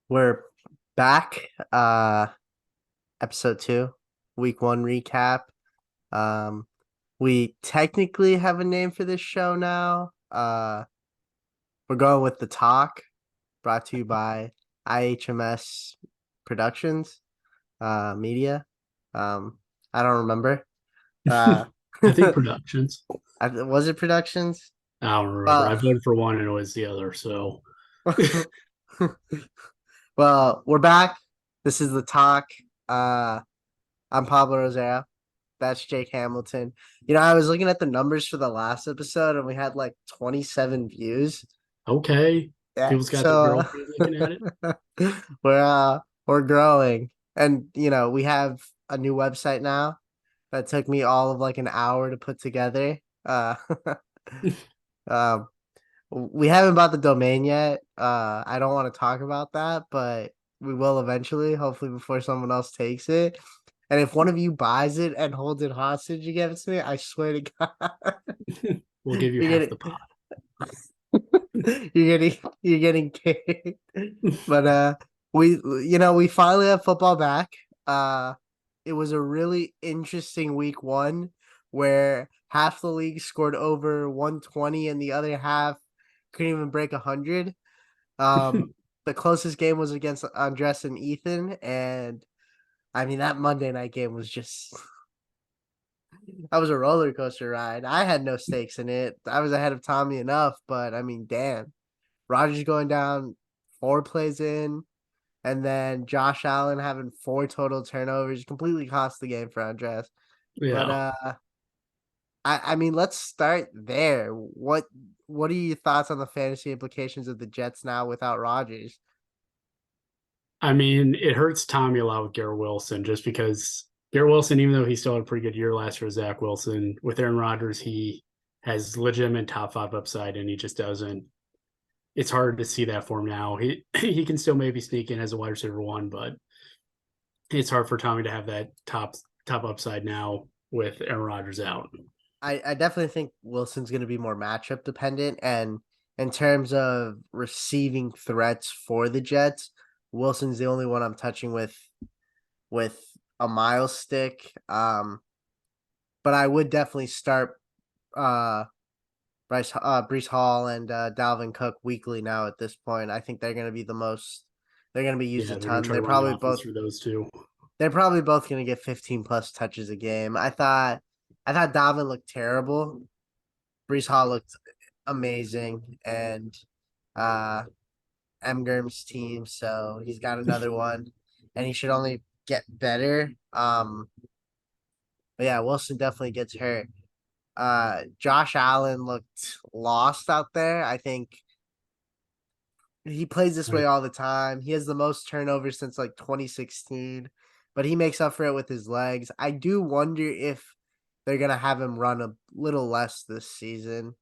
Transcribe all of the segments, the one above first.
We're back. Episode 2, week 1 recap. Um, we technically have a name for this show now. We're going with The Talk, brought to you by IHMS Productions, Media. I don't remember. Uh, I think Productions. was it Productions? I don't remember. I Uh, voted for one and it was the other. So well, we're back. This is The Talk. Uh, I'm Pablo Rosero. That's Jake Hamilton. I was looking at the numbers for the last episode and we had like 27 views. okay, Yeah. people's got their So girlfriends looking at it. we're growing. And we have a new website now that took me all of like an hour to put together. Um we haven't bought the domain yet. I don't want to talk about that, but we will eventually, hopefully before someone else takes it. And if one of you buys it and holds it hostage against me, I swear to God, We'll give you you're half getting the pot. you're getting kicked. But we finally have football back. Uh it was a really interesting week 1 where half the league scored over 120 and the other half couldn't even break 100. Um the closest game was against Andres and Ethan, and I mean that Monday night game was just that was a roller coaster ride. I had no stakes in it. I was ahead of Tommy enough, but I mean, damn. Rogers going down 4 plays in, and then Josh Allen having 4 total turnovers completely cost the game for Andres. But Yeah. I mean, let's start there. What are your thoughts on the fantasy implications of the Jets now without Rogers? I mean, it hurts Tommy a lot with Garrett Wilson just because Garrett Wilson, even though he still had a pretty good year last year, Zach Wilson, with Aaron Rodgers, he has legitimate top five upside and he just doesn't. It's hard to see that for him now. He can still maybe sneak in as a wide receiver one, but it's hard for Tommy to have that top upside now with Aaron Rodgers out. I definitely think Wilson's going to be more matchup dependent. And in terms of receiving threats for the Jets, Wilson's the only one I'm touching with a Miles stick. But I would definitely start uh Brees Hall and Dalvin Cook weekly now at this point. I think they're going to be the most. They're going to be used a Yeah, they're going to ton. try to They're run the probably offense both. through those two. They're probably both going to get 15 plus touches a game. I thought Dalvin looked terrible. Brees Hall looked amazing, and uh Mgurm's team, so he's got another one, and he should only get better. But yeah, Wilson definitely gets hurt. Josh Allen looked lost out there. I think he plays this way Right. all the time. He has the most turnovers since like 2016, but he makes up for it with his legs. I do wonder if they're gonna have him run a little less this season.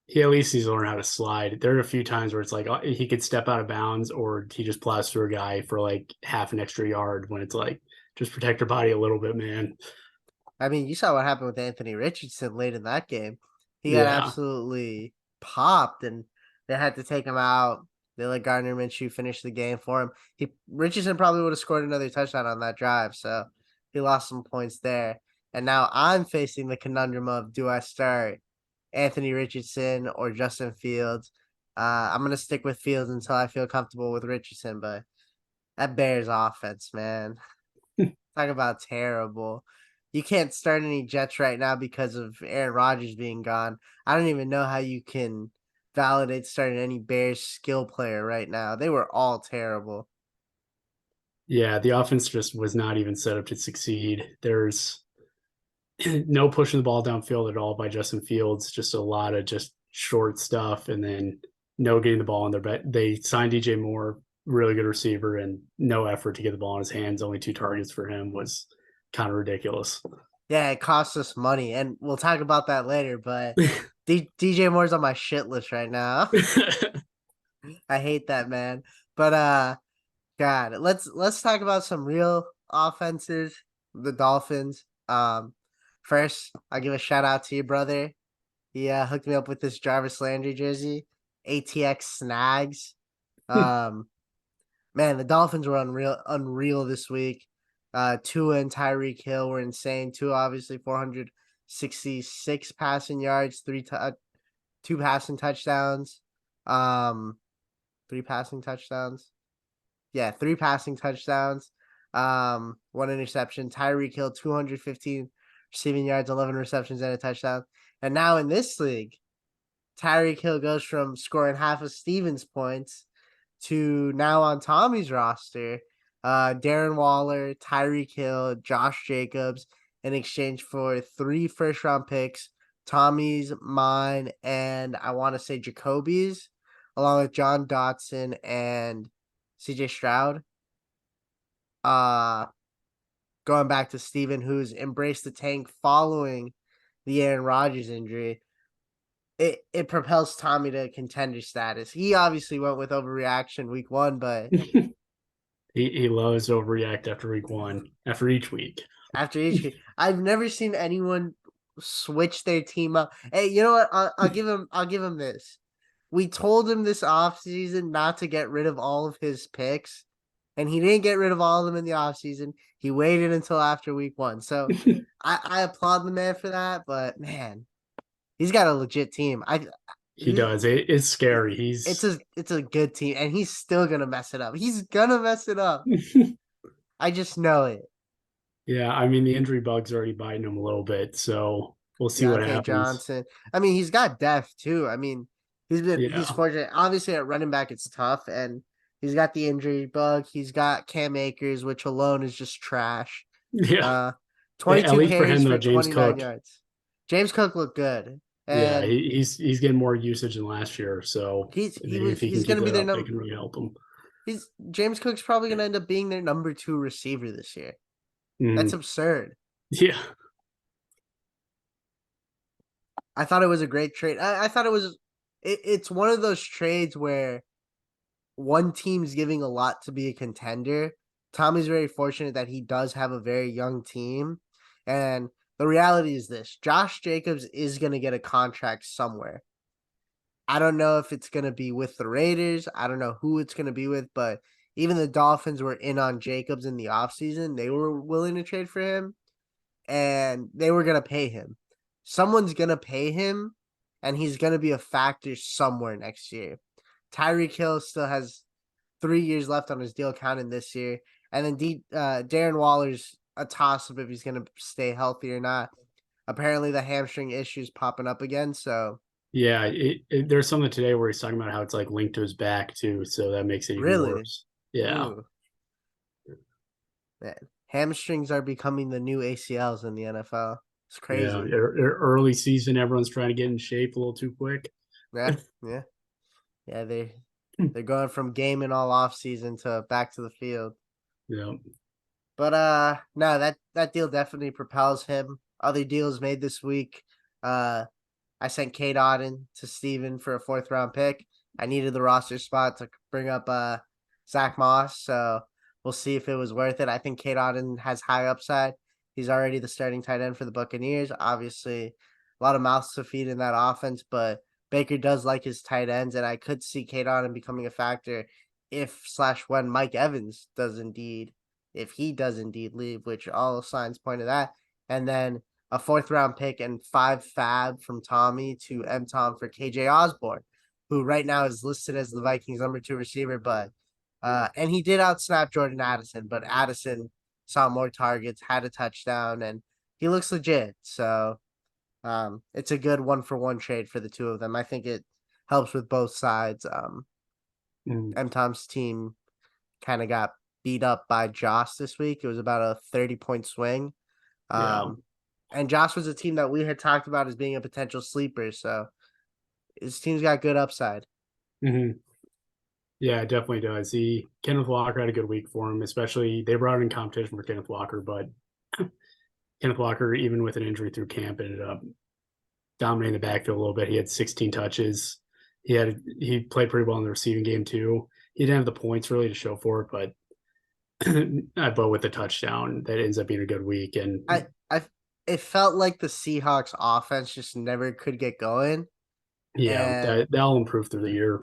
He at least he's learned how to slide. There are a few times where it's like he could step out of bounds or he just plows through a guy for like half an extra yard when it's like just protect your body a little bit, man. I mean, you saw what happened with Anthony Richardson late in that game. He got Yeah. absolutely popped, and they had to take him out. They let Gardner Minshew finish the game for him. Richardson probably would have scored another touchdown on that drive, so he lost some points there. And now I'm facing the conundrum of, do I start Anthony Richardson or Justin Fields? I'm gonna stick with Fields until I feel comfortable with Richardson, but that Bears offense, man. Talk about terrible. You can't start any Jets right now because of Aaron Rodgers being gone. I don't even know how you can validate starting any Bears skill player right now. They were all terrible. Yeah, the offense just was not even set up to succeed. There's no pushing the ball downfield at all by Justin Fields, just a lot of just short stuff and then no getting the ball in their bet. They signed DJ Moore, really good receiver, and no effort to get the ball in his hands. Only 2 targets for him was kind of ridiculous. Yeah, it costs us money, and we'll talk about that later. But DJ Moore's on my shit list right now. I hate that man. But God, let's talk about some real offenses. The Dolphins. First, I'll give a shout out to your brother. He hooked me up with this Jarvis Landry jersey, ATX Snags. Um, Man, the Dolphins were unreal this week. Tua and Tyreek Hill were insane. Tua obviously 466 passing yards, two passing touchdowns. Um, three passing touchdowns. Yeah, three passing touchdowns. One interception. Tyreek Hill 215 receiving yards, 11 receptions and a touchdown. And now in this league, Tyreek Hill goes from scoring half of Steven's points to now on Tommy's roster, Darren Waller, Tyreek Hill, Josh Jacobs, in exchange for 3 first-round picks, Tommy's, mine, and I want to say Jacoby's, along with John Dotson and CJ Stroud. Uh, Going back to Steven, who's embraced the tank following the Aaron Rodgers injury. It propels Tommy to contender status. He obviously went with overreaction week 1, but He loves to overreact after week one, after each week. after each game, I've never seen anyone switch their team up. Hey, you know what? I'll give him. I'll give him this. We told him this offseason not to get rid of all of his picks, and he didn't get rid of all of them in the offseason. He waited until after week 1. So I applaud the man for that. But man, he's got a legit team. He does. It's scary. He's It's a good team, and he's still gonna mess it up. He's gonna mess it up. I just know it. yeah, I mean the injury bug's already biting him a little bit, so we'll see what Deontay happens. Johnson. I mean, he's got depth too. I mean, he's Yeah. fortunate. Obviously, at running back, it's tough, and he's got the injury bug. He's got Cam Akers, which alone is just trash. Yeah. Uh, At 22 least for carries him though, for James 29 Cook. yards. James Cook looked good, Yeah, and he's getting more usage than last year. So if he can he's keep gonna be that their up, that number. can really help him. He's James Cook's probably gonna end up being their number 2 receiver this year. That's Mhm. absurd. Yeah. I thought it was a great trade. I thought it was. It's one of those trades where one team's giving a lot to be a contender. Tommy's very fortunate that he does have a very young team. And the reality is this: Josh Jacobs is going to get a contract somewhere. I don't know if it's going to be with the Raiders. I don't know who it's going to be with, but even the Dolphins were in on Jacobs in the offseason. They were willing to trade for him, and they were going to pay him. Someone's going to pay him, and he's going to be a factor somewhere next year. Tyreek Hill still has 3 years left on his deal counting this year. And then Darren Waller's a toss up if he's going to stay healthy or not. Apparently, the hamstring issue's popping up again. So, Yeah, there's something today where he's talking about how it's like linked to his back too, so that makes it even really, worse. Yeah, ooh, man, hamstrings are becoming the new ACLs in the NFL. It's yeah. crazy. Early season, everyone's trying to get in shape a little too quick. Yeah, yeah, yeah. They're going from gaming all off season to back to the field. Yeah, But no, that deal definitely propels him. Other deals made this week. I sent Kate Auden to Steven for a 4th round pick. I needed the roster spot to bring up Zach Moss, so we'll see if it was worth it. I think Kate Auden has high upside. He's already the starting tight end for the Buccaneers. Obviously, a lot of mouths to feed in that offense, but Baker does like his tight ends, and I could see Kate Auden becoming a factor if/when Mike Evans does indeed, if he does indeed leave, which all signs point to that. And then a 4th round pick and 5 fab from Tommy to M Tom for KJ Osborne, who right now is listed as the Vikings number 2 receiver, but and he did outsnap Jordan Addison, but Addison saw more targets, had a touchdown, and he looks legit. So it's a good 1-for-1 trade for the two of them. I think it helps with both sides. mm, M Tom's team kind of got beat up by Joss this week. It was about a 30-point swing. yeah, And Josh was a team that we had talked about as being a potential sleeper. So his team's got good upside. hmm yeah. It definitely does. He Kenneth Walker had a good week for him, especially they brought in competition for Kenneth Walker, but Kenneth Walker, even with an injury through camp, ended up dominating the backfield a little bit. He had 16 touches. He played pretty well in the receiving game too. He didn't have the points really to show for it, but but with the touchdown, that ends up being a good week. And I it felt like the Seahawks offense just never could get going. yeah, And that'll improve through the year.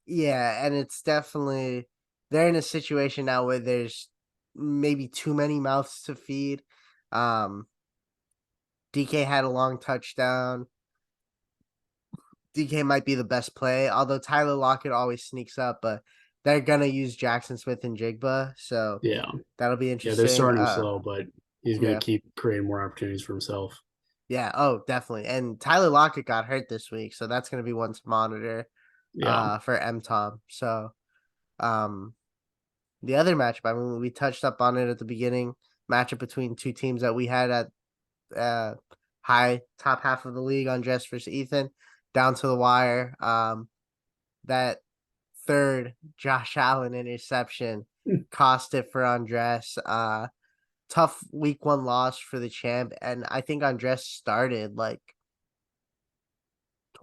yeah, and it's definitely they're in a situation now where there's maybe too many mouths to feed. DK had a long touchdown. DK might be the best play, although Tyler Lockett always sneaks up, but they're gonna use Jackson Smith and Jigba, so Yeah. that'll be Yeah, they're interesting. starting him slow, but he's going Yeah, to keep creating more opportunities for himself. yeah, oh, definitely. And Tyler Lockett got hurt this week, so that's gonna be one to monitor Yeah. for M Tom. So um the other matchup, I mean, we touched up on it at the beginning, matchup between two teams that we had at uh high top half of the league on Jess versus Ethan, down to the wire. That third Josh Allen interception cost it for Andres. Tough week one loss for the champ, and I think Andres started like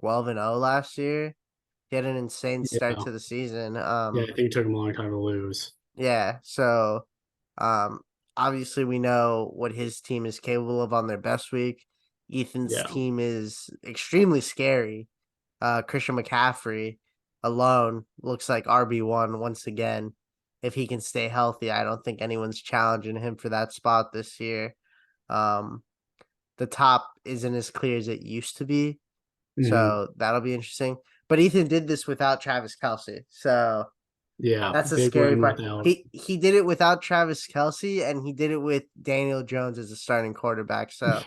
12-0 last year. He had an insane start Yeah. to the season. Yeah, I think it took him a long time to lose. Yeah, so um obviously we know what his team is capable of on their best week. Ethan's Yeah. team is extremely scary. Christian McCaffrey alone looks like RB1 once again. If he can stay healthy, I don't think anyone's challenging him for that spot this year. Um, the top isn't as clear as it used to be, Hmm. so that'll be interesting. But Ethan did this without Travis Kelsey, so Yeah. that's a Big scary win part. without. He did it without Travis Kelsey, and he did it with Daniel Jones as a starting quarterback. So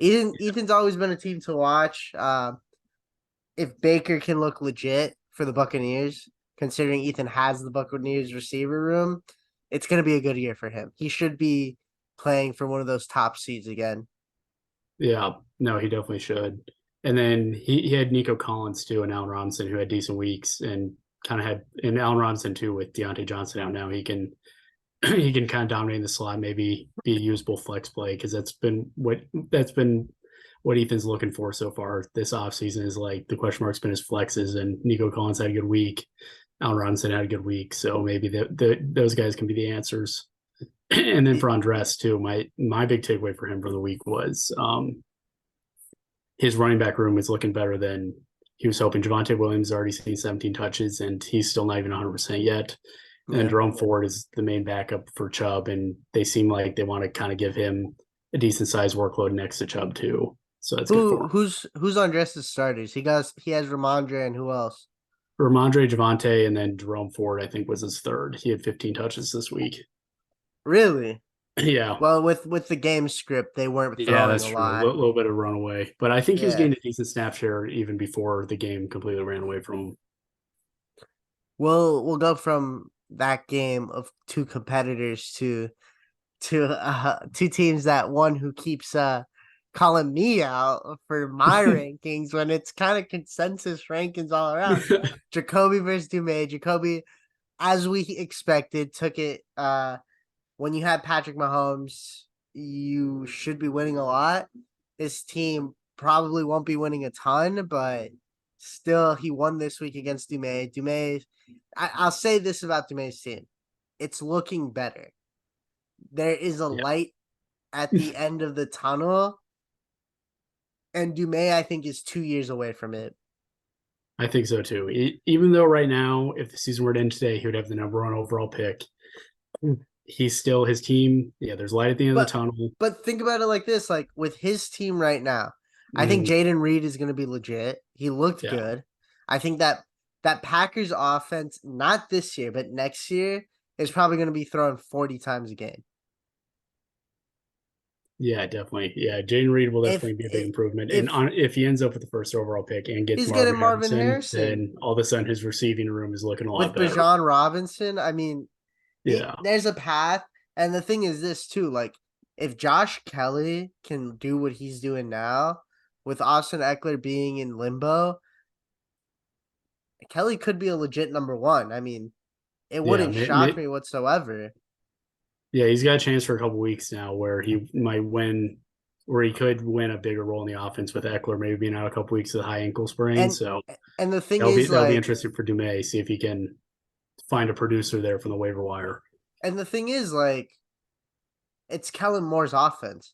Ethan's always been a team to watch. If Baker can look legit for the Buccaneers, considering Ethan has the Buccaneers receiver room, it's going to be a good year for him. He should be playing for one of those top seeds again. Yeah. No, he definitely should. And then he had Nico Collins too and Allen Robinson who had decent weeks and kind of had, and Allen Robinson too with Deontay Johnson out now. He can he can kind of dominate in the slot, maybe be a usable flex play because that's been what Ethan's looking for so far this offseason is like the question mark's been his flexes, and Nico Collins had a good week. Allen Robinson had a good week, so maybe those guys can be the answers. And then for Andres too, my big takeaway for him for the week was his running back room is looking better than he was hoping. Javonte Williams already seen 17 touches, and he's still not even 100% yet. And Yeah. Jerome Ford is the main backup for Chubb, and they seem like they want to kind of give him a decent sized workload next to Chubb too. So that's good for him. Who's Andres' starters? He has Ramondre and who else? Ramondre, Javonte, and then Jerome Ford, I think, was his third. He had 15 touches this week. Really? Yeah. Well, with the game script, they weren't Yeah, throwing that's a true. A lot. little bit of runaway, but I think he was Yeah. getting a decent snap share even before the game completely ran away from him. We'll go from that game of two competitors to two teams that one who keeps calling me out for my rankings when it's kind of consensus rankings all around. Jacoby versus Dume. Jacoby, as we expected, took it when you had Patrick Mahomes, you should be winning a lot. This team probably won't be winning a ton, but still he won this week against Dume. I'll say this about Dume's team. It's looking better. There is a Yeah, light at the end of the tunnel, and Dume, I think, is 2 years away from it. I think so too. Even though right now, if the season were to end today, he would have the number one overall pick. He's still his team. Yeah, there's light at the end of the But tunnel. but think about it like this: like with his team right now, I think Mm, Jaden Reed is going to be legit. He looked yeah, good. I think that Packers offense, not this year, but next year, is probably going to be throwing 40 times a game. yeah, definitely. Yeah, Jaden Reed will If definitely be a big improvement. And if if he ends up with the first overall pick and gets he's getting Marvin Marvin Harrison, Harrison then all of a sudden his receiving room is looking a lot with better. Bijan Robinson, I mean, Yeah, there's a path. And the thing is this too, like if Josh Kelly can do what he's doing now, with Austin Eckler being in limbo, Kelly could be a legit number one. I mean, it yeah, wouldn't shock me whatsoever. yeah. He's got a chance for a couple weeks now where he might win, where he could win a bigger role in the offense with Eckler maybe being out a couple weeks with a high ankle sprain. And So and the thing that'll be is that'll be like interesting for Dume. See if he can find a producer there from the waiver wire. and the thing is like it's Kellen Moore's offense.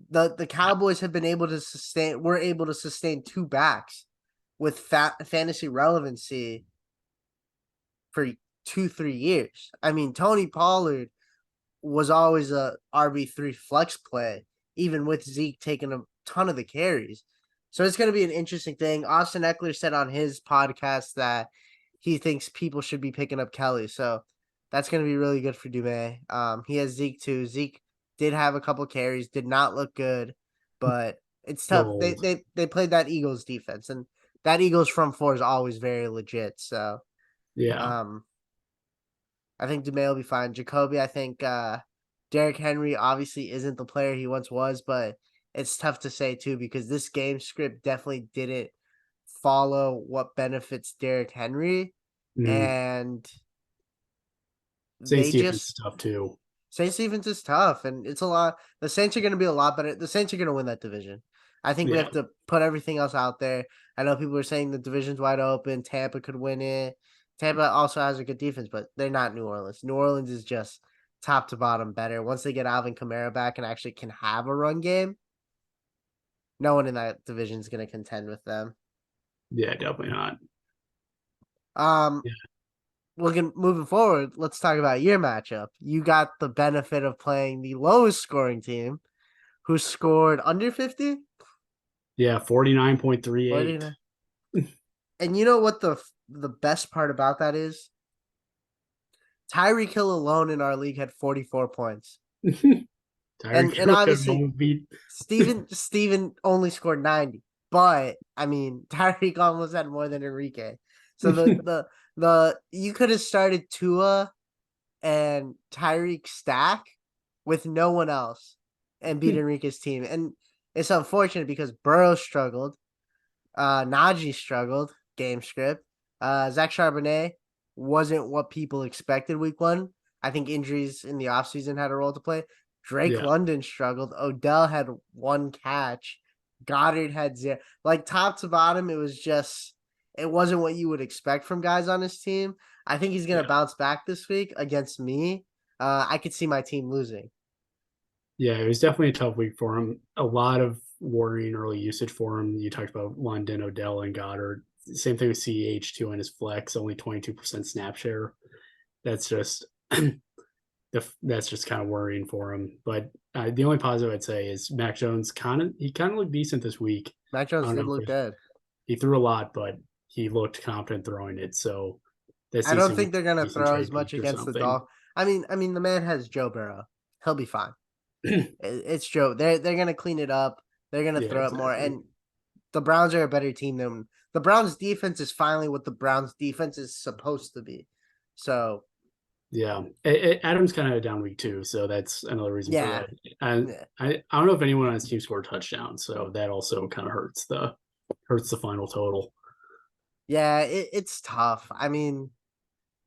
The Cowboys have been able to sustain were able to sustain two backs with fantasy relevancy for 2-3 years. I mean, Tony Pollard was always a RB3 flex play, even with Zeke taking a ton of the carries. So it's going to be an interesting thing. Austin Eckler said on his podcast that he thinks people should be picking up Kelly. So that's going to be really good for Dume. He has Zeke too. Zeke did have a couple carries, did not look good, but it's tough. Little They played that Eagles defense, and that Eagles front four is always very legit. So yeah. um, I think Dume will be fine. Jacoby, I think Derrick Henry obviously isn't the player he once was, but it's tough to say too because this game script definitely didn't follow what benefits Derrick Henry, Mm. and Saints they defense is just tough too. Saints defense is tough, and it's a lot. The Saints are going to be a lot better. The Saints are going to win that division. I think we Yeah. have to put everything else out there. I know people are saying the division's wide open. Tampa could win it. Tampa also has a good defense, but they're not New Orleans. New Orleans is just top to bottom better. Once they get Alvin Kamara back and actually can have a run game, no one in that division is going to contend with them. Yeah, definitely not. Um, Yeah. Looking moving forward, let's talk about your matchup. You got the benefit of playing the lowest scoring team, who scored under 50. Yeah, 49.38. 49. And you know what the best part about that is? Tyreek Hill alone in our league had 44 points. Tyreek And Hill could obviously almost beat. Steven only scored 90. But I mean, Tyreek almost had more than Enrique. So the you could have started Tua and Tyreek stack with no one else and beat Enrique's team. And it's unfortunate because Burrow struggled. Najee struggled, game script. Zach Charbonnet wasn't what people expected week one. I think injuries in the offseason had a role to play. Drake Yeah, London struggled. Odell had one catch. Goddard had zero. Like top to bottom, it wasn't what you would expect from guys on his team. I think he's gonna yeah, bounce back this week against me. I could see my team losing. yeah. It was definitely a tough week for him. A lot of worrying early usage for him. You talked about London, Odell, and Goddard. Same thing with CH2 and his flex, only 22% snap share. That's just that's just kind of worrying for him. But the only positive I'd say is Mac Jones kind of looked decent this week. Mac I Jones don't did know look if good. he threw a lot, but he looked confident throwing it. So that I seems don't to be think they're gonna a decent throw as trade much piece or against the something. dog. I mean, the man has Joe Burrow. He'll be fine. It's Joe. They're gonna clean it up. They're gonna Yeah, throw it more. exactly. And the Browns are a better team than the Browns defense is finally what the Browns defense is supposed to be. So Yeah, Adams kind of had a down week too, so that's another reason for yeah, that. And yeah, I don't know if anyone on his team scored touchdowns, so that also kind of hurts the final total. yeah. It's tough. I mean,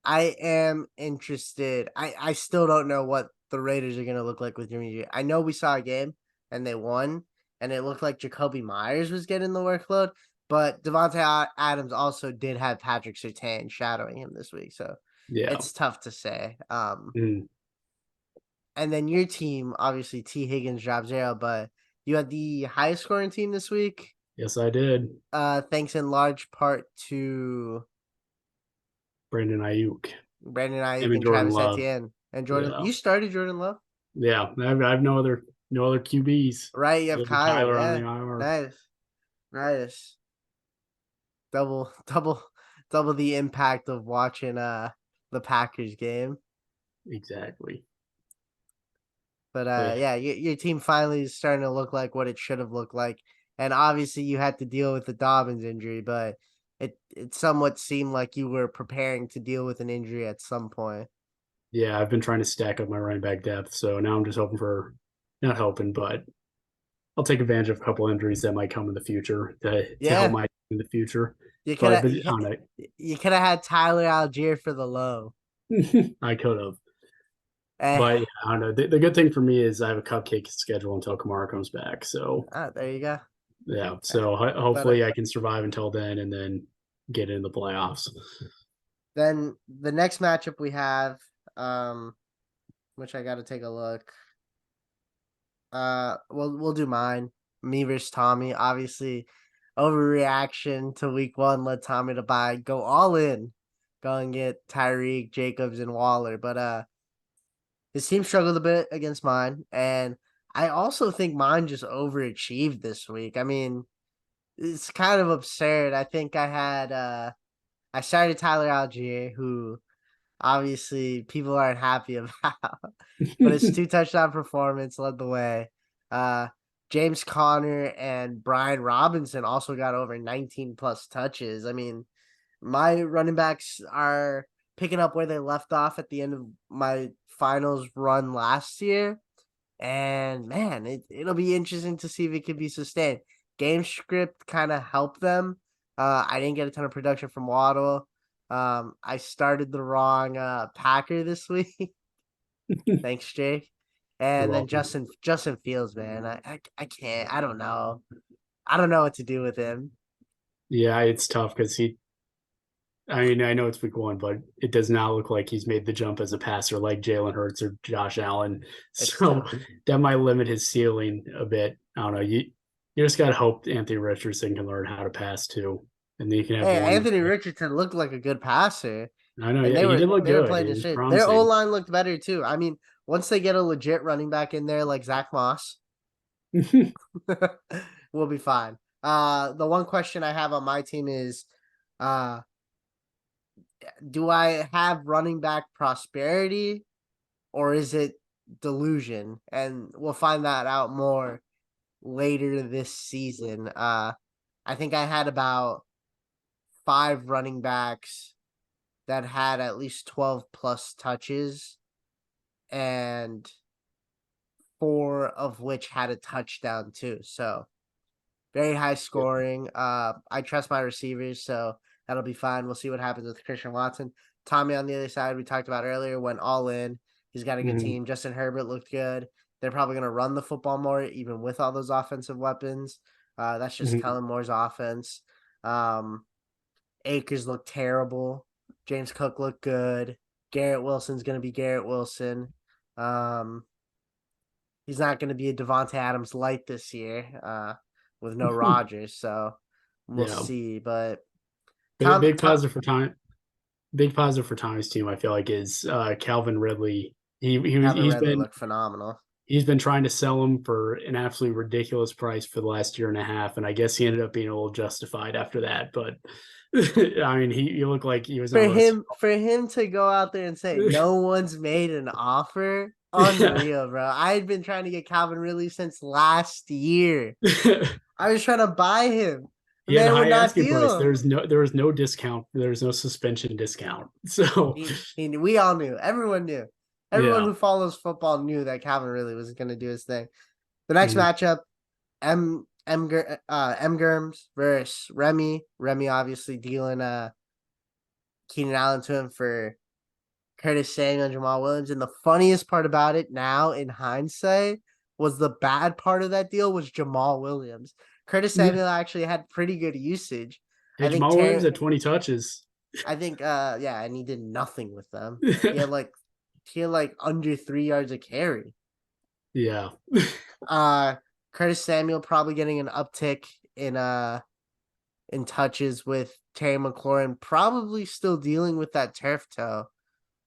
I am interested. I still don't know what the Raiders are gonna look like with Jimmy G. I know we saw a game and they won, and it looked like Jacoby Myers was getting the workload, but Devontae Adams also did have Patrick Surtain shadowing him this week, so Yeah. it's tough to say. Mm. And then your team, obviously T Higgins dropped 0, but you had the highest scoring team this week. Yes, I did. Thanks in large part to Brandon Ayuk. Brandon Him Ayuk and and Jordan Travis Love. Etienne and Jordan. Yeah. You started Jordan Love. Yeah. I have no other QBs. Right, you have Other than Kyler. Kyler on the Yeah, IR. nice, nice. Double, double the impact of watching the Packers game. Exactly. But But yeah, yeah, your team finally is starting to look like what it should have looked like. And obviously, you had to deal with the Dobbins injury, but it somewhat seemed like you were preparing to deal with an injury at some point. yeah, I've been trying to stack up my running back depth, so now I'm just hoping for not hoping, but I'll take advantage of a couple injuries that might come in the future to help Yeah, my team in the future. you could But have I don't you could have had Tyler Algier for the low. know. I could have. Eh, But yeah, I don't know. The good thing for me is I have a cupcake schedule until Kamara comes back. So there you go. yeah, Eh, so But hopefully I can survive until then and then get in the playoffs. then the next matchup we have, um, which I got to take a look. We'll do mine. Me versus Tommy. Obviously, overreaction to week one led Tommy to go all in. go and get Tyreek, Jacobs, and Waller. But his team struggled a bit against mine, and I also think mine just overachieved this week. I mean, it's kind of absurd. I think I started Tyler Algier, who obviously people aren't happy about, but his 2 touchdown performance led the way. Uh, James Conner and Brian Robinson also got over 19 plus touches. I mean, my running backs are picking up where they left off at the end of my finals run last year. And man, it'll be interesting to see if it can be sustained. Game script kind of helped them. I didn't get a ton of production from Waddle. I started the wrong Packer this week. Thanks, Jake. You're And then welcome. Justin Fields, man. I can't. I don't know. I don't know what to do with him. Yeah, it's tough because I mean, I know it's week one, but it does not look like he's made the jump as a passer like Jalen Hurts or Josh Allen. It's So tough. that might limit his ceiling a bit. I don't know. You just gotta hope Anthony Richardson can learn how to pass too, and then you can have Hey, one Anthony guy. Richardson looked like a good passer, I know. and Yeah, he did look they were good. playing He the was shit. Their O promising. line looked better too. I mean, once they get a legit running back in there like Zach Moss, we'll be fine. The one question I have on my team is, uh, do I have running back prosperity or is it delusion? And we'll find that out more later this season. I think I had about 5 running backs that had at least 12 plus touches, and 4 of which had a touchdown too. So very high scoring. I trust my receivers, so that'll be fine. We'll see what happens with Christian Watson. Tommy on the other side, we talked about earlier, went all in. He's got a good Mhm. team. Justin Herbert looked good. They're probably going to run the football more, even with all those offensive weapons. That's just Mhm. Kellen Moore's offense. Um, Akers looked terrible. James Cook looked good. Garrett Wilson's going to be Garrett Wilson. Um, he's not going to be a Devonte Adams light this year with no Rodgers. So we'll Yeah. see. But Big, Tom, big positive for time. Big positive for Tommy's team. I feel like is Calvin Ridley. Calvin Ridley looked phenomenal. He's been trying to sell him for an absolutely ridiculous price for the last year and a half, and I guess he ended up being a little justified after that. But I mean, he looked like he was almost. For him to go out there and say no one's made an offer, unreal, bro. I had been trying to get Calvin Ridley since last year. I was trying to buy him. The He had a man would high not asking price. deal him. There was no discount. There was no suspension discount. So We all knew. Everyone knew. Everyone yeah. who follows football knew that Calvin Ridley was going to do his thing. The next Mhm. matchup, M Germs versus Remy. Remy obviously dealing Keenan Allen to him for Curtis Samuel and Jamal Williams. And the funniest part about it now in hindsight was the bad part of that deal was Jamal Williams. Curtis Yeah. Samuel actually had pretty good usage. Hey, Jamal Williams at 20 touches. I think yeah, and he did nothing with them. He had like under 3 yards of carry. Yeah. Uh Curtis Samuel probably getting an uptick in touches with Terry McLaurin, probably still dealing with that turf toe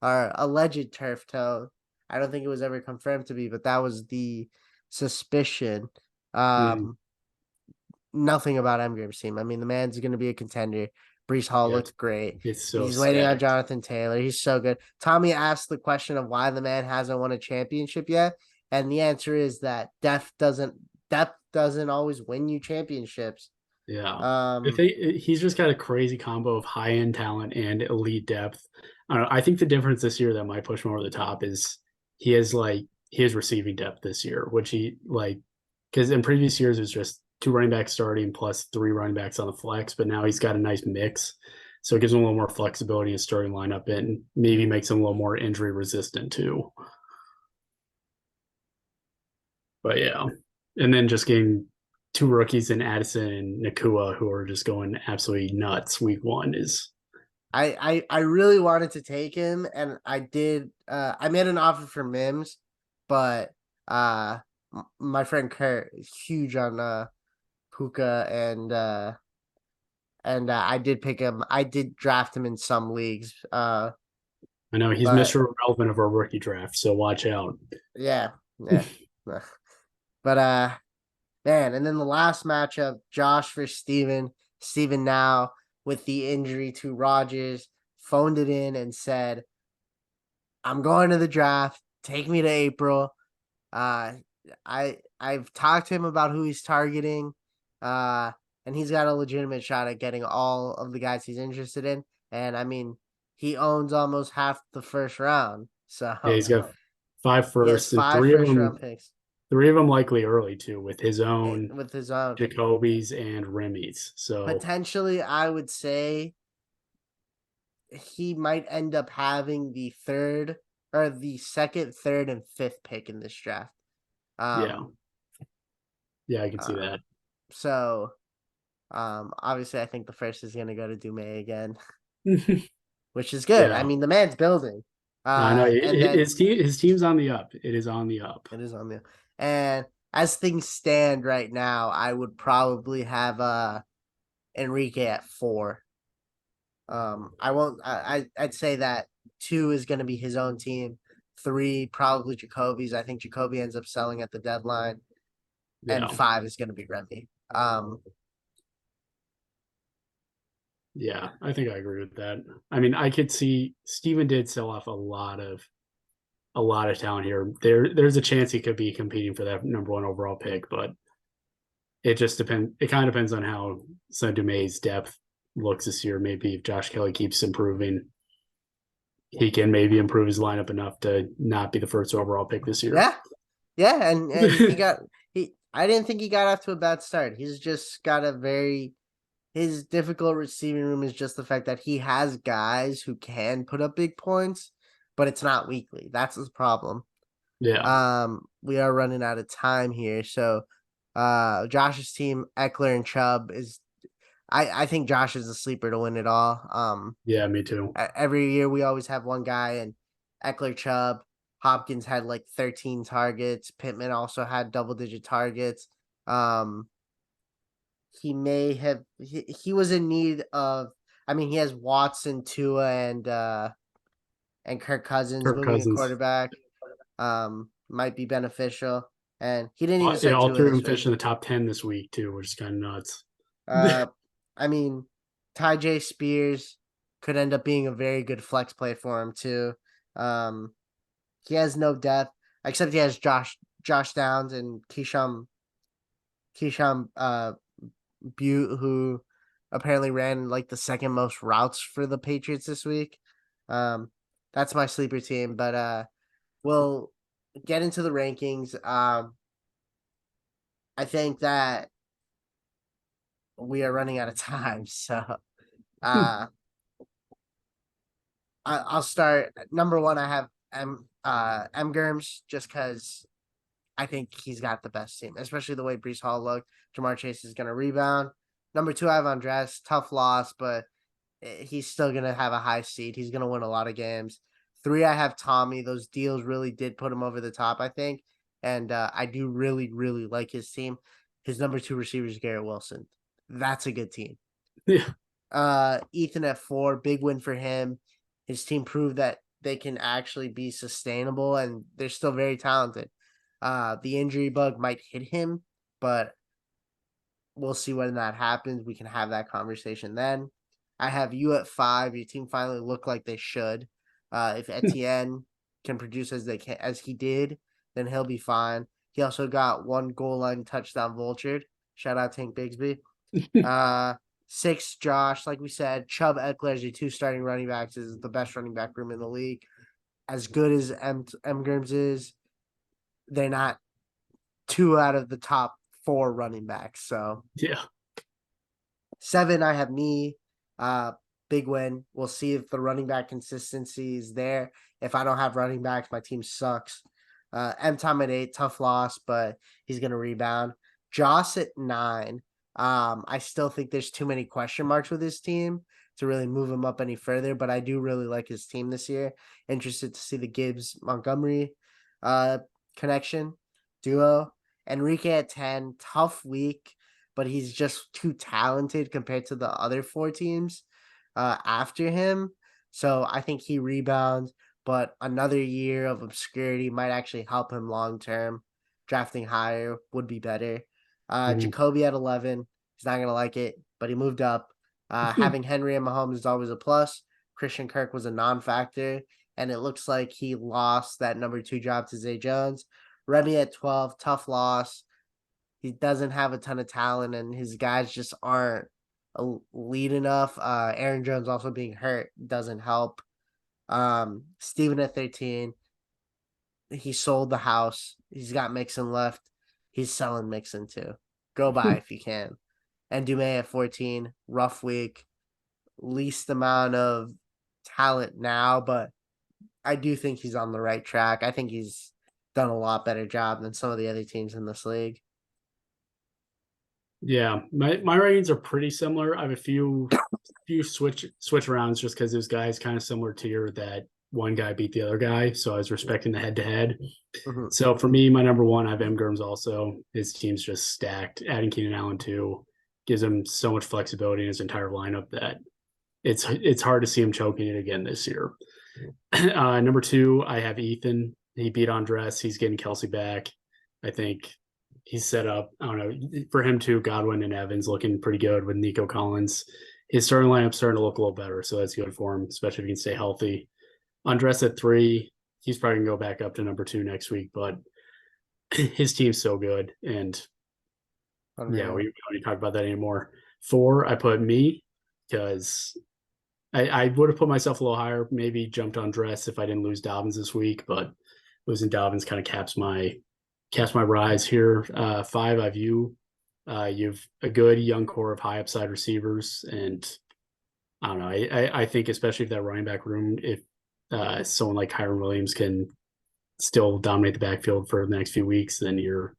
or alleged turf toe. I don't think it was ever confirmed to be, but that was the suspicion. Mm. Um, Nothing about Graham's team. I mean, the man's going to be a contender. Brees Hall Yeah. looked great. It's so He's waiting on stacked. Jonathan Taylor. He's so good. Tommy asked the question of why the man hasn't won a championship yet, and the answer is that depth doesn't always win you championships. Yeah. I Um, think he's just got a crazy combo of high end talent and elite depth. I don't know. I think the difference this year that might push him over the top is he has receiving depth this year, which he like because in previous years it was just 2 running backs starting plus 3 running backs on the flex, but now he's got a nice mix. So it gives him a little more flexibility in starting lineup and maybe makes him a little more injury resistant too. But yeah. And then just getting 2 rookies in Addison and Nakua who are just going absolutely nuts week one is I really wanted to take him, and I did. I made an offer for Mims, but my friend Kurt is huge on Puka and I did pick him. I did draft him in some leagues. I know he's But Mr. Irrelevant of our rookie draft, so watch out. yeah, yeah. But man, and then the last matchup, Josh versus Steven. Steven now with the injury to Rogers phoned it in and said, "I'm going to the draft. Take me to April." Uh, I've talked to him about who he's targeting, uh, and he's got a legitimate shot at getting all of the guys he's interested in. And I mean, he owns almost half the first round, Yeah, so he's got five he has firsts and five first round picks three of them likely early too, with his own with his own. Jacoby's and Remy's. So Potentially, I would say he might end up having the third or the second, third, and fifth pick in this draft. yeah, Um, yeah, I can see uh, that. so obviously, I think the first is going to go to Dume again, which is good. I Yeah, mean, the man's building. I know And then his team's on the up. It is on the up. it is on the and as things stand right now, I would probably have Enrique at 4. I won't. I'd say that 2 is going to be his own team. 3 probably Jacoby's. I think Jacoby ends up selling at the deadline, and Yeah, 5 is going to be Remy. yeah, I think I agree with that. I mean, I could see Steven did sell off a lot of talent here. There's a chance he could be competing for that number one overall pick, but it just depends. It kind of depends on how Saint Dumay's depth looks this year. Maybe if Josh Kelly keeps improving, he can maybe improve his lineup enough to not be the first overall pick this year. Yeah, yeah, and he got he. I didn't think he got off to a bad start. He's just got a very his difficult receiving room is just the fact that he has guys who can put up big points, but it's not weekly. That's his problem. Yeah, We are running out of time here, so Josh's team, Eckler and Chubb is. I think Josh is a sleeper to win it all. yeah, me too. Every year we always have one guy, and Eckler, Chubb, Hopkins had like 13 targets. Pittman also had double digit targets. Um, he may have he was in need of. I mean, he has Watson, Tua, and Kirk Cousins Kirk moving a Cousins. quarterback. Might be beneficial, and he didn't even Yeah, start all Tua three of this them week. finished in the top 10 this week too, which is kind of nuts. Uh, I mean, Ty J Spears could end up being a very good flex play for him too. Um, he has no depth except he has Josh Downs and Keyshawn Butte, who apparently ran like the second most routes for the Patriots this week. Um, that's my sleeper team, but we'll get into the rankings. I think that we are running out of time, so uh, I'll start. Number 1, I have M Germs just because I think he's got the best team, especially the way Brees Hall looked. Jamar Chase is going to rebound. Number 2, I have Andres. Tough loss, but he's still going to have a high seed. He's going to win a lot of games. 3, I have Tommy. Those deals really did put him over the top, I think. And I do really, really like his team. His number 2 receiver is Garrett Wilson. That's a good team. Yeah, Ethan at 4, big win for him. His team proved that they can actually be sustainable, and they're still very talented. The injury bug might hit him, but we'll see when that happens. We can have that conversation then. I have you at 5. Your team finally looked like they should. If Etienne can produce as he did, then he'll be fine. He also got 1 goal line touchdown vultured. Shout out Tank Bigsby. 6, Josh, like we said, Chubb, Eckler as your 2 starting running backs is the best running back room in the league. As good as M. Grims is, they're not 2 out of the top 4 running backs. So yeah, 7, I have me. Big win. We'll see if the running back consistency is there. If I don't have running backs, my team sucks. M Tom at 8, tough loss, but he's gonna rebound. Joss at 9. I still think there's too many question marks with his team to really move him up any further, but I do really like his team this year. Interested to see the Gibbs Montgomery connection duo. Enrique at 10, tough week. but he's just too talented compared to the other four teams after him. So I think he rebounds, but another year of obscurity might actually help him long term. Drafting higher would be better. Mhm. Jacoby at 11, he's not going to like it, but he moved up. Having Henry and Mahomes is always a plus. Christian Kirk was a non factor, and it looks like he lost that number 2 job to Zay Jones. Remy at 12, tough loss. He doesn't have a ton of talent, and his guys just aren't elite enough. Aaron Jones also being hurt doesn't help. Steven at 13, he sold the house. He's got Mixon left. He's selling Mixon too. Go buy if you can. And Dumais at 14, rough week, least amount of talent now, but I do think he's on the right track. I think he's done a lot better job than some of the other teams in this league. Yeah, my ratings are pretty similar. I have a few switch rounds just because those guys kind of similar to your that one guy beat the other guy, so I was respecting the head to head. Mhm. So for me, my number one, I have M. Gurms also. His team's just stacked. Adding Keenan Allen too gives him so much flexibility in his entire lineup that it's hard to see him choking it again this year. Number two, I have Ethan. He beat Andres. He's getting Kelsey back. I think he's set up. I don't know for him too. Godwin and Evans looking pretty good with Nico Collins. His starting lineup's starting to look a little better, so that's good for him, especially if he can stay healthy. Andres at 3, he's probably gonna go back up to number 2 next week, but his team's so good, and yeah, we Unreal. don't need to talk about that anymore. 4, I put me because I would have put myself a little higher, maybe jumped on Dress if I didn't lose Dobbins this week, but losing Dobbins kind of caps my rise here. 5, I've you. You've a good young core of high upside receivers, and I don't know. I think especially if that running back room, if someone like Kyron Williams can still dominate the backfield for the next few weeks, then you're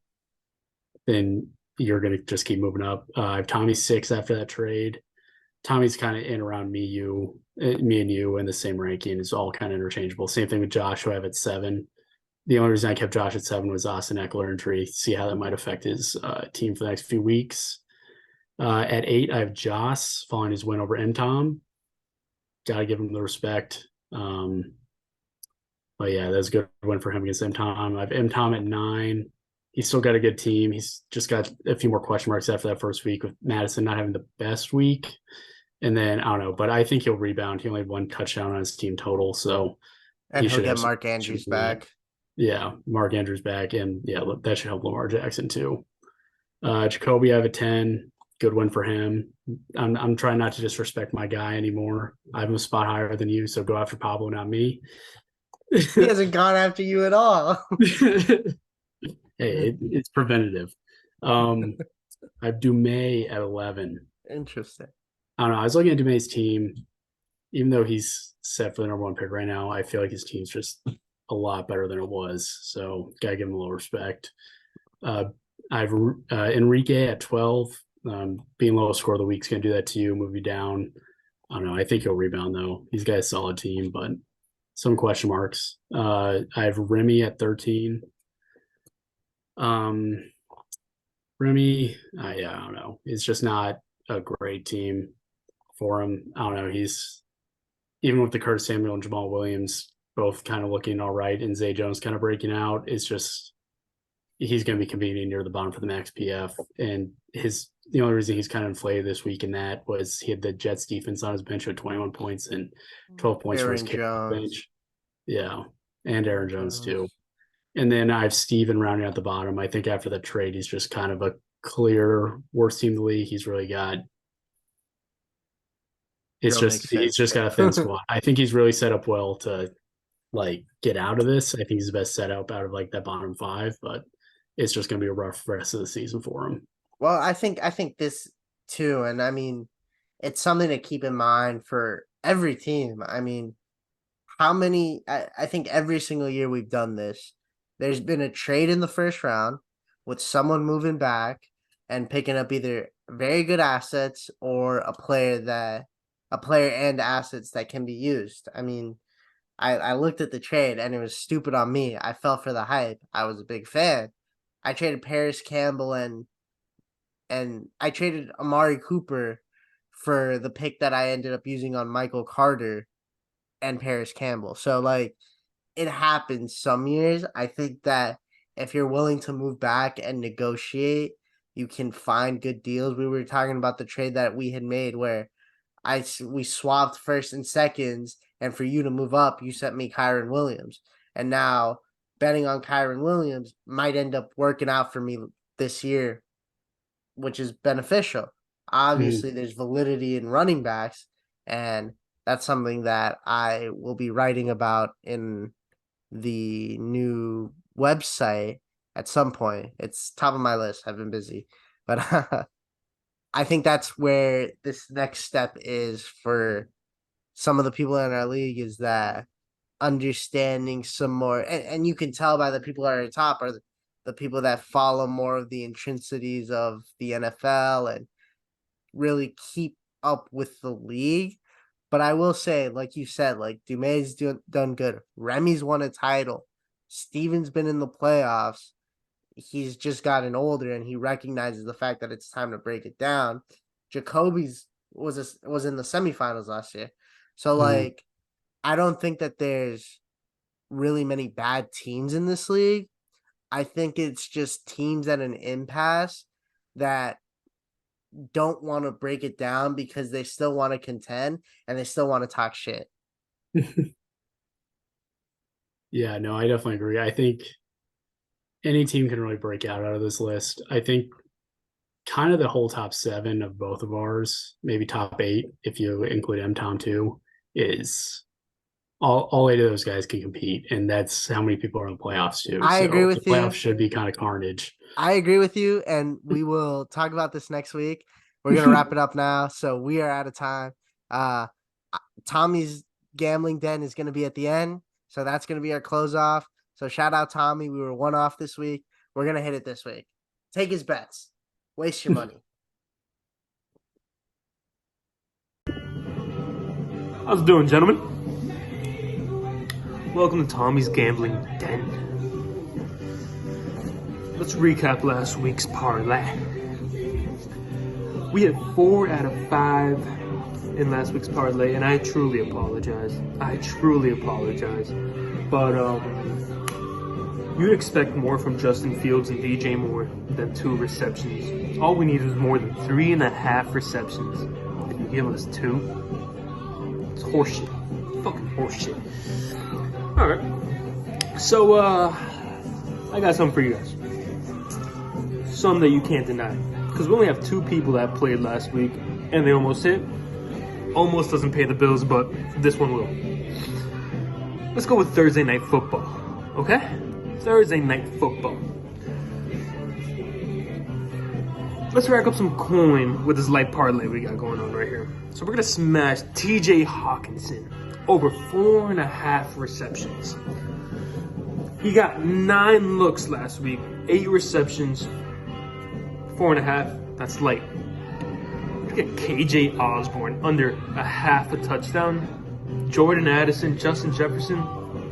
gonna just keep moving up. I have Tommy 6 after that trade. Tommy's kind of in around me and you in the same ranking. Is all kind of interchangeable. Same thing with Josh, who I have at 7. The only reason I kept Josh at 7 was Austin Eckler injury. See how that might affect his team for the next few weeks. At 8, I have Joss following his win over M Tom. Got to give him the respect. But yeah, that's a good win for him against M Tom. I have M Tom at 9. He's still got a good team. He's just got a few more question marks after that first week with Madison not having the best week. And then I don't know, but I think he'll rebound. He only had 1 touchdown on his team total, so And he he'll should get have some Mark should Andrews be, back. yeah, Mark Andrews back, and yeah, that should help Lamar Jackson too. Jacoby, I have a 10. Good win for him. I'm trying not to disrespect my guy anymore. I have him a spot higher than you, so go after Pablo, not me. He hasn't gone after you at all. Hey, it's preventative. I have Dumais at 11. Interesting. I don't know. I was looking at Dumais' team. Even though he's set for the number 1 pick right now, I feel like his team's just a lot better than it was. So, gotta give him a little respect. Uh, I have Enrique at 12. Being lowest score of the week is going to do that to you, move you down. I don't know. I think he'll rebound, though. He's got a solid team, but some question marks. I have Remy at 13. Um, Remy, yeah, I don't know. It's just not a great team for him. I don't know. He's even with the Curtis Samuel and Jamal Williams both kind of looking all right, and Zay Jones kind of breaking out. It's just he's going to be competing near the bottom for the max PF, and the only reason he's kind of inflated this week in that was he had the Jets defense on his bench with 21 points and 12 points from his Aaron kick Jones. bench. Yeah, and Aaron Aaron Jones too. Jones. And then I have Steven rounding at the bottom. I think after the trade, he's just kind of a clear worst team in the league. He's really got Real makes he's sense just got a thin squad. I think he's really set up well to like get out of this. I think he's the best setup out of like that bottom 5, but it's just going to be a rough rest of the season for him. Well, I think this too, and I mean, it's something to keep in mind for every team. I mean, how many? I think every single year we've done this, there's been a trade in the first round with someone moving back and picking up either very good assets or a player and assets that can be used. I mean, I looked at the trade and it was stupid on me. I fell for the hype. I was a big fan. I traded Paris Campbell and and I traded Amari Cooper for the pick that I ended up using on Michael Carter and Paris Campbell. So like it happens some years. I think that if you're willing to move back and negotiate, you can find good deals. We were talking about the trade that we had made where we swapped first and seconds, and for you to move up, you sent me Kyron Williams. And now betting on Kyron Williams might end up working out for me this year, which is beneficial. Obviously, there's validity in running backs, and that's something that I will be writing about in the new website at some point. It's top of my list. I've been busy, but I think that's where this next step is for some of the people in our league, is that understanding some more, and you can tell by the people that are at the top are the people that follow more of the intrinsities of the NFL and really keep up with the league. But I will say, like you said, like Dumay's done good. Remy's won a title. Steven's been in the playoffs. He's just gotten older, and he recognizes the fact that it's time to break it down. Jacoby's was in the semifinals last year. So like I don't think that there's really many bad teams in this league. I think it's just teams at an impasse that don't want to break it down because they still want to contend and they still want to talk shit. Yeah, no, I definitely agree. I think any team can really break out of this list. I think kind of the whole top 7 of both of ours, maybe top 8 if you include M-Tom too, is all 8 of those guys can compete, and that's how many people are in the playoffs too. I agree the with playoffs you. should be kind of carnage. I agree with you, and we will talk about this next week. We're gonna wrap it up now, so we are out of time. Tommy's gambling den is gonna be at the end, so that's gonna be our close off. So shout out Tommy. We were 1 off this week. We're gonna hit it this week. Take his bets. Waste your money. How's it doing, gentlemen? Welcome to Tommy's Gambling Den. Let's recap last week's parlay. We had 4 out of 5 in last week's parlay, and I truly apologize. But you'd expect more from Justin Fields and DJ Moore than 2 receptions. All we needed was more than 3.5 receptions. And you give us 2? It's horseshit. Fucking horseshit. Alright. So, I got something for you guys. Some that you can't deny. Because we only have 2 people that played last week, and they almost hit. Almost doesn't pay the bills, but this one will. Let's go with Thursday Night Football. Okay? Thursday Night Football. Let's rack up some coin with this light parlay we got going on right here. So we're going to smash TJ Hawkinson over 4.5 receptions. He got 9 looks last week, 8 receptions, 4.5. That's light. Let's get KJ Osborne under 0.5 touchdown. Jordan Addison, Justin Jefferson.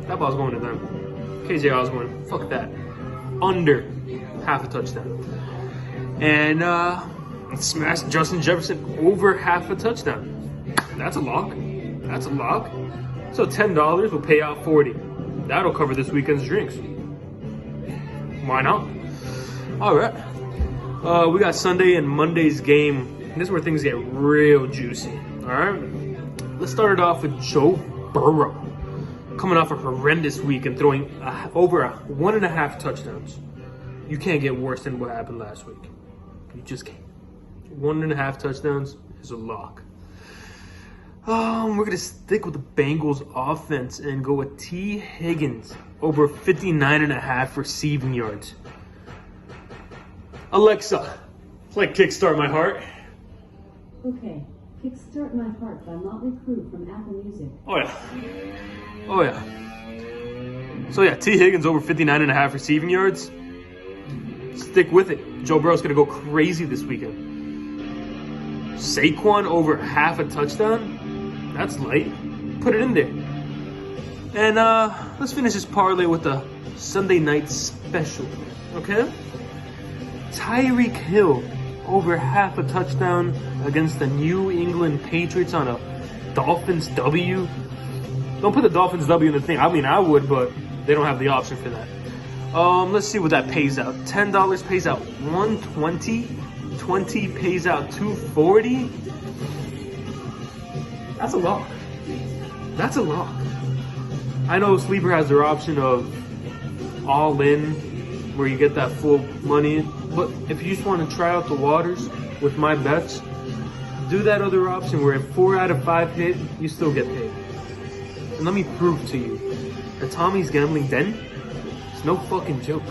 That ball's going to them. KJ Osborne, fuck that. Under 0.5 touchdown. And let's smash Justin Jefferson over 0.5 touchdown. That's a lock. So $10 will pay out 40. That'll cover this weekend's drinks. Why not? All right. We got Sunday and Monday's game. This is where things get real juicy. All right. Let's start it off with Joe Burrow, coming off a horrendous week and throwing over 1.5 touchdowns. You can't get worse than what happened last week. You just can't. 1.5 touchdowns is a lock. We're going to stick with the Bengals offense and go with T. Higgins over 59.5 receiving yards. Alexa, play Kickstart My Heart. Okay, Kickstart My Heart by Motley Crue from Apple Music. Oh yeah. So yeah, T. Higgins over 59.5 receiving yards. Stick with it. Joe Burrow's going to go crazy this weekend. Saquon over 0.5 touchdown. That's light. Put it in there. And let's finish this parlay with the Sunday night special. Okay? Tyreek Hill over half a touchdown against the New England Patriots on a Dolphins W. Don't put the Dolphins W in the thing. I mean, I would, but they don't have the option for that. Let's see what that pays out. $10 pays out $120. 20 pays out $240. That's a lock. That's a lock. I know Sleeper has their option of all in, where you get that full money. But if you just want to try out the waters with my bets, do that other option where if 4 out of 5 hit, you still get paid. And let me prove to you that Tommy's gambling den is no fucking joke.